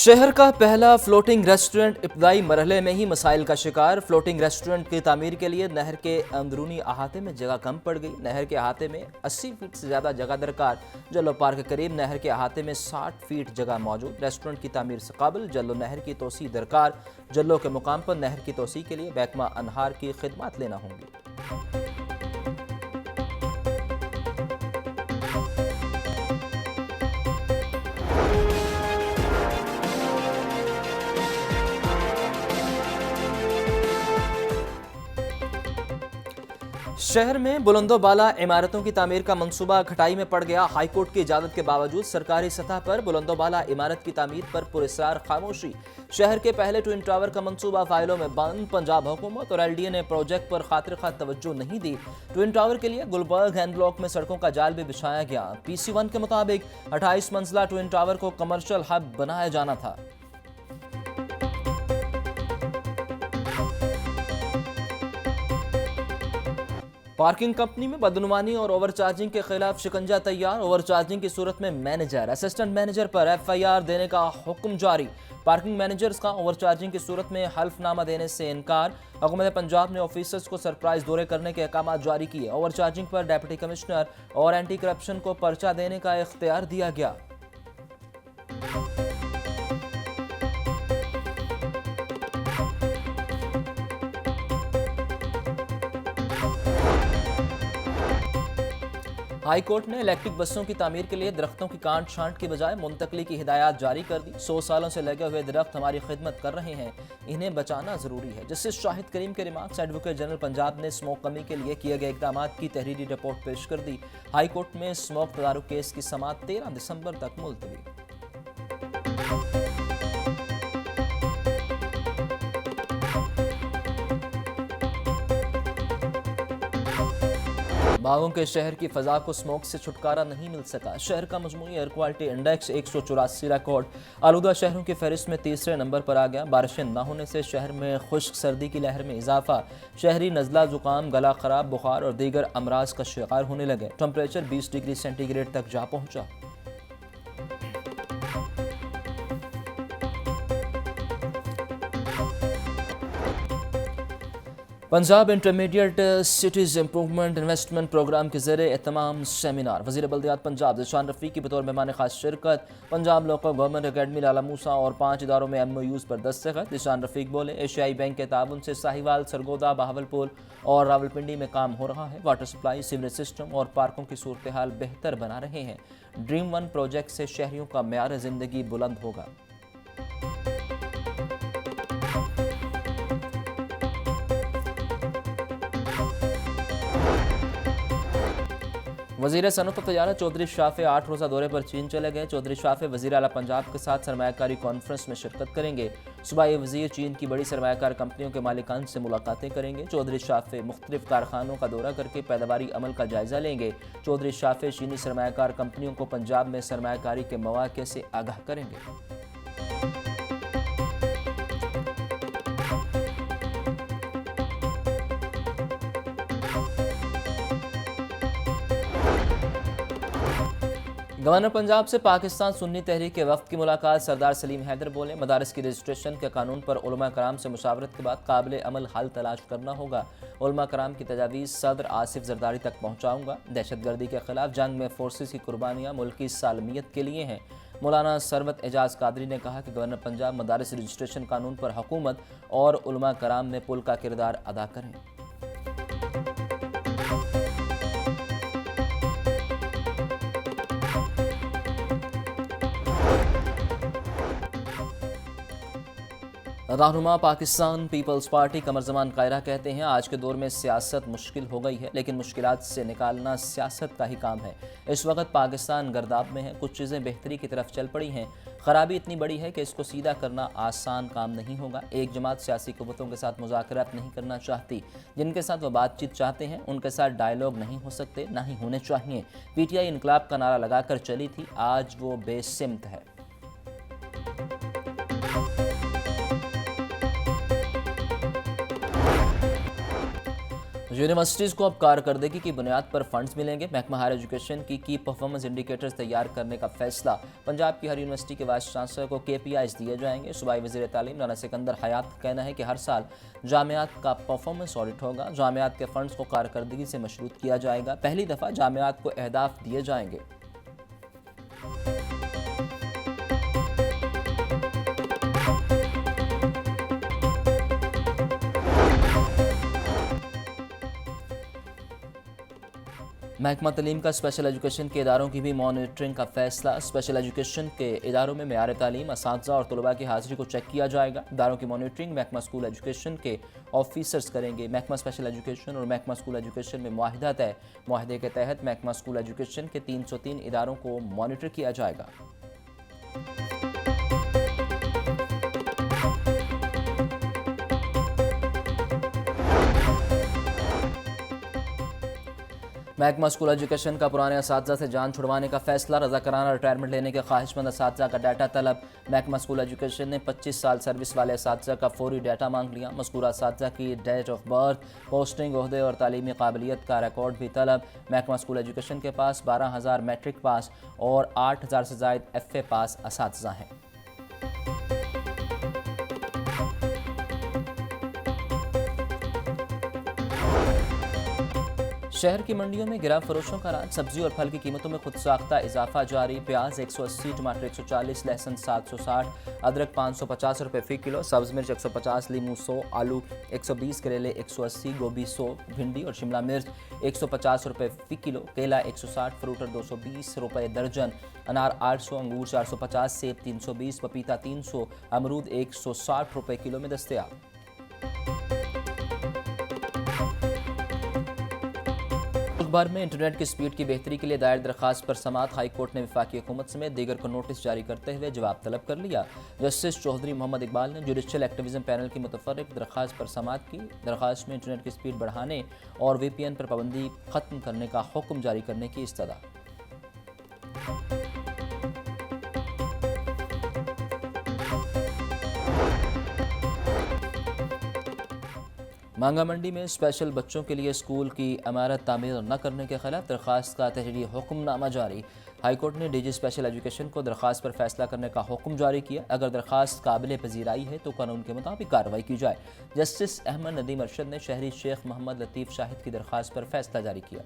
शहर का पहला फ्लोटिंग रेस्टोरेंट इब्तदाई मरहले में ही मसाइल का शिकार। फ्लोटिंग रेस्टोरेंट की तामीर के लिए नहर के अंदरूनी अहाते में जगह कम पड़ गई। नहर के अहाते में 80 फीट से ज़्यादा जगह दरकार। जल्लो पार्क के करीब नहर के अहाते में 60 फीट जगह मौजूद। रेस्टोरेंट की तामीर से काबिल जल्लो नहर की तोसी दरकार। जल्लो के मुकाम पर नहर की तोसी के लिए महकमा अनहार की खिदमत लेना होंगी। शहर में बुलंदोबाला इमारतों की तामीर का मंसूबा घटाई में पड़ गया। हाईकोर्ट की इजाजत के बावजूद सरकारी सतह पर बुलंदोबाला इमारत की तामीर पर पुरस्कार खामोशी। शहर के पहले ट्विन टावर का मंसूबा फाइलों में बंद। पंजाब हुकूमत और LDA ने प्रोजेक्ट पर खातिर खा तवज्जो नहीं दी। ट्विन टावर के लिए गुलबर्ग हैंड ब्लॉक में सड़कों का जाल भी बिछाया गया। PC1 के मुताबिक 28 मंजिला ट्विन टावर को कमर्शियल हब बनाया जाना था। पार्किंग कंपनी में बदनुमानी और ओवरचार्जिंग के खिलाफ शिकंजा तैयार। ओवरचार्जिंग की सूरत में मैनेजर, असिस्टेंट मैनेजर पर FIR देने का हुक्म जारी। पार्किंग मैनेजर्स का ओवरचार्जिंग की सूरत में हल्फनामा देने से इनकार। हुकूमत पंजाब ने ऑफिसर्स को सरप्राइज दौरे करने के अहकाम जारी किए। ओवरचार्जिंग पर डिप्टी कमिश्नर और एंटी करप्शन को पर्चा देने का इख्तियार दिया गया। हाई कोर्ट ने इलेक्ट्रिक बसों की तामीर के लिए दरख्तों की काट छांट की बजाय मुंतकली की हिदायत जारी कर दी। 100 सालों से लगे हुए दरख्त हमारी खिदमत कर रहे हैं, इन्हें बचाना जरूरी है। जस्टिस शाहिद करीम के रिमार्क्स। एडवोकेट जनरल पंजाब ने स्मोक कमी के लिए किए गए इकदाम की तहरीरी रिपोर्ट पेश कर दी। हाई कोर्ट में स्मोक तदारुक केस की समाअत 13 दिसंबर तक मुलतवी। बागों के शहर की फजा को स्मोक से छुटकारा नहीं मिल सका। शहर का मजमूई एयर क्वालिटी इंडेक्स 184 रिकॉर्ड आलूदा शहरों की फहरिस्त में तीसरे नंबर पर आ गया। बारिशें न होने से शहर में खुश्क सर्दी की लहर में इजाफा। शहरी नज़ला, जुकाम, गला खराब, बुखार और दीगर अमराज का शिकार होने लगे। टेम्परेचर 20 डिग्री सेंटीग्रेड तक जा पहुंचा। Punjab intermediate cities improvement investment program के ज़रिए एहतमाम सेमिनार। वज़ीर बल्दियात पंजाब ज़ीशान रफ़ीक की बतौर मेहमान खास शिरकत। पंजाब लोकल गवर्नमेंट अकेडमी लाला मूसा और 5 इदारों में MOUs पर दस्तखत। ज़ीशान रफ़ीक बोले, एशियाई बैंक के ताउन से साहिवाल, सरगोदा, बहावलपुर और रावलपिंडी में काम हो रहा है। वाटर सप्लाई, सीवरेज सिस्टम और पार्कों की सूरत हाल बेहतर बना रहे हैं। ड्रीम 1 प्रोजेक्ट से शहरियों का मेयार ज़िंदगी बुलंद होगा। वज़ीर सनअत तजारत चौधरी शाफे 8 रोज़ा दौरे पर चीन चले गए। चौधरी शाफे वज़ीर आला पंजाब के साथ सरमायाकारी कॉन्फ्रेंस में शिरकत करेंगे। सुबह ये वज़ीर चीन की बड़ी सरमायाकार कंपनियों के मालिकान से मुलाकातें करेंगे। चौधरी शाफे मुख्तलिफ कारखानों का दौरा करके पैदावारी अमल का जायज़ा लेंगे। चौधरी शाफे चीनी सरमायाकार कंपनियों को पंजाब में सरमायाकारी के मौक़े से आगाह करेंगे। गवर्नर पंजाब से पाकिस्तान सुन्नी तहरीक के वफ़द की मुलाकात। सरदार सलीम हैदर बोले, मदारस की रजिस्ट्रेशन के कानून पर उलमा कराम से मुशावरत के बाद काबिल अमल हल तलाश करना होगा। उलमा कराम की तजावीज़ सदर आसिफ जरदारी तक पहुँचाऊँगा। दहशत गर्दी के खिलाफ जंग में फोर्सेस की कुर्बानियाँ मुल्क की सालमियत के लिए हैं। मौलाना सरवत एजाज कादरी ने कहा कि गवर्नर पंजाब मदारस रजिस्ट्रेशन कानून पर हुकूमत और उलमा कराम में पुल का किरदार अदा करें। रहनुमा पाकिस्तान पीपल्स पार्टी कमर ज़मान कायरा कहते हैं, आज के दौर में सियासत मुश्किल हो गई है, लेकिन मुश्किलात से निकालना सियासत का ही काम है। इस वक्त पाकिस्तान गर्दाब में है, कुछ चीज़ें बेहतरी की तरफ चल पड़ी हैं। ख़राबी इतनी बड़ी है कि इसको सीधा करना आसान काम नहीं होगा। एक जमात सियासी क़ुव्वतों के साथ मुज़ाकरात नहीं करना चाहती। जिनके साथ वह बातचीत चाहते हैं उनके साथ डायलॉग नहीं हो सकते, ना ही होने चाहिए। PTI इनकलाब का नारा लगाकर चली थी, आज वो बेसिमत है। यूनिवर्सिटीज़ को अब कारकर्दगी की बुनियाद पर फंड्स मिलेंगे। महकमा हायर एजुकेशन की परफॉर्मेंस इंडिकेटर्स तैयार करने का फैसला। पंजाब की हर यूनिवर्सिटी के वाइस चांसलर को KPIs दिए जाएंगे। सूबाई वज़ीर तालीम राना सिकंदर हयात का कहना है कि हर साल जामियात का परफॉर्मेंस ऑडिट होगा। जामियात के फंड्स को कारकर्दगी से मशरूत किया जाएगा। पहली दफ़ा जामियात को अहदाफ दिए जाएंगे। महकमा तालीम का स्पेशल एजुकेशन के इदारों की भी मॉनिटरिंग का फैसला। स्पेशल एजुकेशन के इदारों में मेयार तालीम, असातिज़ा और तलबा की हाज़िरी को चेक किया जाएगा। इदारों की मॉनिटरिंग महकमा स्कूल एजुकेशन के ऑफिसर्स करेंगे। महकमा स्पेशल एजुकेशन और महकमा स्कूल एजुकेशन में मुआहिदा तय। मुआहिदे के तहत महकमा स्कूल एजुकेशन के 303 इदारों को मॉनिटर किया जाएगा। महकमा स्कूल एजुकेशन का पुराने असातिज़ा से जान छुड़वाने का फैसला। रज़ाकाराना रिटायरमेंट लेने के ख्वाहिशमंद असातिज़ा का डाटा तलब। महकमा स्कूल एजुकेशन ने 25 साल सर्विस वाले असातिज़ा का फौरी डाटा मांग लिया। मज़कूरा असातिज़ा की डेट ऑफ बर्थ, पोस्टिंग, ओहदे और तालीमी काबिलियत का रिकॉर्ड भी तलब। महकमा स्कूल एजुकेशन के पास 12,000 मैट्रिक पास और 8,000 से ज़ायद FA पास असातिज़ा हैं। शहर की मंडियों में गिराव फरोशों का राज। सब्जी और फल की कीमतों में खुद साख्ता इजाफा जारी। प्याज 180, टमाटर 140, लहसुन 760, अदरक 550 रुपये फ़ी किलो, सब्ज़ मिर्च 150, लीमू 100, आलू 120, करेले 180, गोभी 100, भिंडी और शिमला मिर्च 150 रुपये फ़ी किलो, केला 160, फ्रूटर 220 रुपये दर्जन, अनार 800, अंगूर 450, सेब 320, पपीता 300, अमरूद 160 रुपये किलो में दस्तयाब। भर में इंटरनेट की स्पीड की बेहतरी के लिए दायर दरखास्त पर समाअत। हाई कोर्ट ने वफाकी हुकूमत समेत दीगर को नोटिस जारी करते हुए जवाब तलब कर लिया। जस्टिस चौधरी मोहम्मद इकबाल ने जुडिशल एक्टिविज्म पैनल की मुतफर्रिक दरखास्त पर समाअत की। दरखास्त में इंटरनेट की स्पीड बढ़ाने और VPN पर पाबंदी खत्म करने का हुक्म जारी करने की इस्तदा। मांगा मंडी में स्पेशल बच्चों के लिए स्कूल की इमारत तामीर न करने के खिलाफ दरखास्त का तहरीरी हुक्मनामा जारी। हाईकोर्ट ने DG स्पेशल एजुकेशन को दरखास्त पर फैसला करने का हुक्म जारी किया। अगर दरखास्त काबिल पजीराई है तो कानून के मुताबिक कार्रवाई की जाए। जस्टिस अहमद नदीम अरशद ने शहरी शेख मोहम्मद लतीफ़ शाहिद की दरखास्त पर फैसला जारी किया।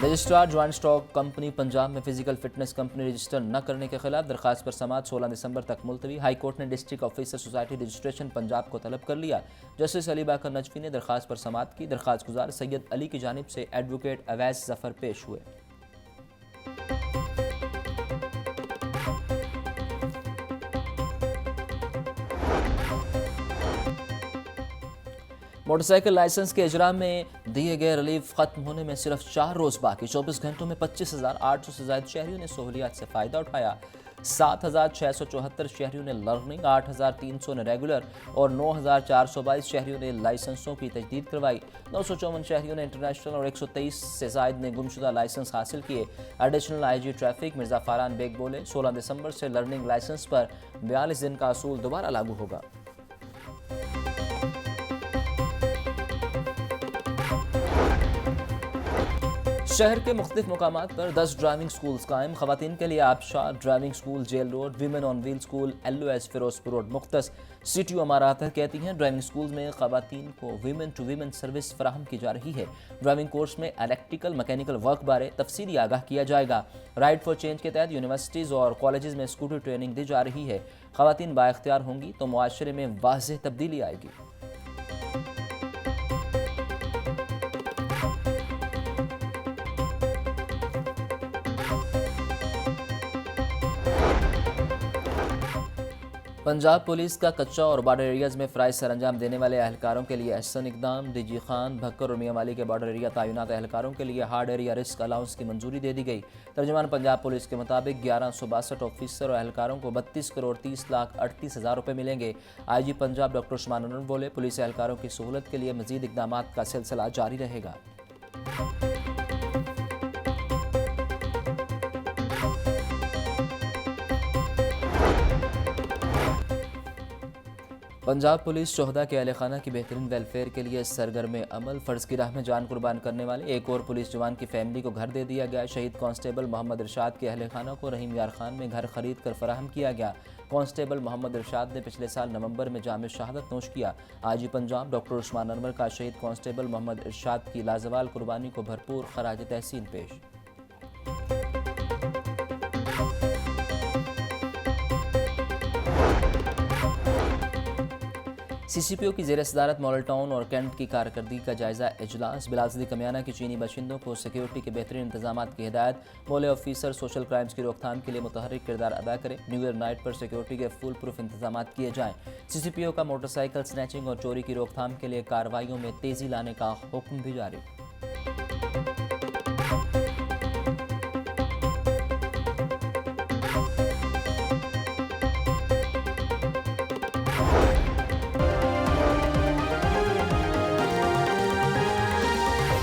Registrar joint stock company Punjab में फिजिकल फिटनेस कंपनी रजिस्टर न करने के खिलाफ दरखास्त पर समाअत 16 दिसंबर तक मुलतवी। हाईकोर्ट ने district officer society registration Punjab को तलब कर लिया। जस्टिस अली बाकर नजफी ने दरखास्त पर समाअत की। दरखास्त गुजार सैयद अली की जानिब से एडवोकेट अवैस जफर पेश हुए। मोटरसाइकिल लाइसेंस के इजरा में दिए गए रिलीफ खत्म होने में सिर्फ 4 रोज़ बाकी। 24 घंटों में 25,800 से ज़ायद शहरियों ने सहूलियात से फ़ायदा उठाया। 7,674 शहरियों ने लर्निंग, 8,300 ने रेगुलर और 9,422 शहरियों ने लाइसेंसों की तजदीद करवाई। 954 शहरियों ने इंटरनेशनल और 123 से ज़ायद ने गुमशुदा लाइसेंस हासिल किए। Additional IG traffic Mirza Faran Baig बोले, 16 दिसंबर से लर्निंग लाइसेंस पर 42 दिन का असूल दोबारा लागू होगा। शहर के मुख्तलिफ मुकामात पर 10 ड्राइविंग स्कूल्स कायम। ख़वातीन के लिए Abshar driving school jail road, women on wheel school LOS Ferozepur road मुख्तस। CTO अमारात कहती हैं ड्राइविंग स्कूल में ख़वातीन को वीमेन टू वीमेन सर्विस फराहम की जा रही है। ड्राइविंग कोर्स में इलेक्ट्रिकल मैकेनिकल वर्क बारे तफसीली आगाह किया जाएगा। राइड फॉर चेंज के तहत यूनिवर्सिटीज़ और कॉलेजेस में स्कूटी ट्रेनिंग दी जा रही है। ख़वातीन बाइख्तियार होंगी तो मुआशरे में वाज़ेह तब्दीली आएगी। पंजाब पुलिस का कच्चा और बॉर्डर एरियाज़ में फ़राइज़ सरअंजाम देने वाले अहलकारों के लिए एहसन इकदाम। DG खान, भक्कर और मियांवाली के बॉर्डर एरिया तैनात अहलकारों के लिए हार्ड एरिया रिस्क अलाउंस की मंजूरी दे दी गई। तर्जुमान पंजाब पुलिस के मुताबिक 1162 ऑफिसर और अहलकारों को 32 करोड़ 30 लाख 38 हज़ार रुपये मिलेंगे। IG पंजाब डॉक्टर उस्मान अनवर बोले, पुलिस एहलकारों की सहूलत के लिए मज़ीद इकदाम का सिलसिला जारी रहेगा। पंजाब पुलिस शोहदा के अहल खाना की बेहतरीन वेलफेयर के लिए सरगर्म अमल। फ़र्ज़ की राह में जान कुर्बान करने वाले एक और पुलिस जवान की फैमिली को घर दे दिया गया। शहीद कांस्टेबल मोहम्मद इरशाद के अहल खाना को रहीम यार खान में घर खरीद कर फराहम किया गया। कांस्टेबल मोहम्मद इरशाद ने पिछले साल नवंबर में जाम शहादत नोश किया। आज ही पंजाब डॉक्टर उस्मान अनवर का शहीद कांस्टेबल मोहम्मद इरशाद की लाजवाल कुर्बानी को भरपूर खराज तहसीन पेश। CCPO की ज़ेर सदारत मॉडल टाउन और कैंट की कारकर्दगी का जायज़ा इजलास। बिलासदी कमियाना की चीनी बशिंदों को सिक्योरिटी के बेहतरीन इंतजाम की हिदायत। मोले ऑफिसर सोशल क्राइम्स की रोकथाम के लिए मुतहर्रिक किरदार अदा करें। न्यू ईयर नाइट पर सिक्योरिटी के फुल प्रूफ इंतजाम किए जाएँ। CCPO का मोटरसाइकिल स्नैचिंग और चोरी की रोकथाम के लिए कार्रवाइयों में तेज़ी लाने का हुक्म भी जारी।